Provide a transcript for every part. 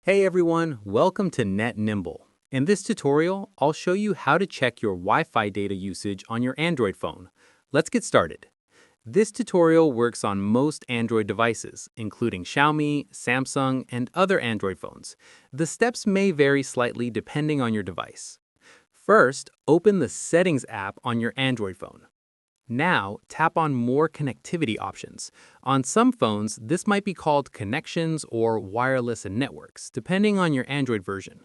Hey everyone, welcome to Net Nimble. In this tutorial, I'll show you how to check your Wi-Fi data usage on your Android phone. Let's get started. This tutorial works on most Android devices, including Xiaomi, Samsung, and other Android phones. The steps may vary slightly depending on your device. First, open the Settings app on your Android phone. Now, tap on More Connectivity options. On some phones, this might be called Connections or Wireless and Networks, depending on your Android version.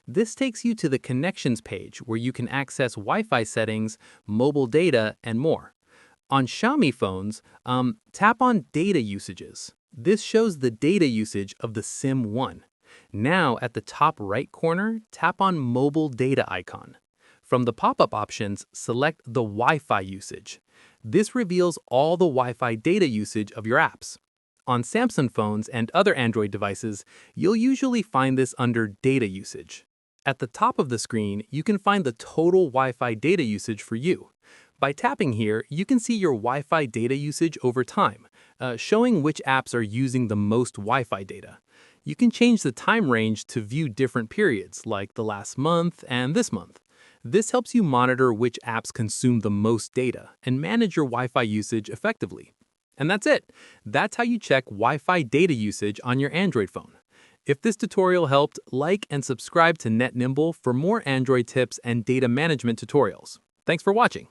This takes you to the Connections page where you can access Wi-Fi settings, mobile data, and more. On Xiaomi phones, tap on Data Usages. This shows the data usage of the SIM1. Now, at the top right corner, tap on Mobile Data icon. From the pop-up options, select the Wi-Fi usage. This reveals all the Wi-Fi data usage of your apps. On Samsung phones and other Android devices, you'll usually find this under Data Usage. At the top of the screen, you can find the total Wi-Fi data usage for you. By tapping here, you can see your Wi-Fi data usage over time, showing which apps are using the most Wi-Fi data. You can change the time range to view different periods, like the last month and this month. This helps you monitor which apps consume the most data and manage your Wi-Fi usage effectively. And that's it. That's how you check Wi-Fi data usage on your Android phone. If this tutorial helped, like and subscribe to Net Nimble for more Android tips and data management tutorials. Thanks for watching.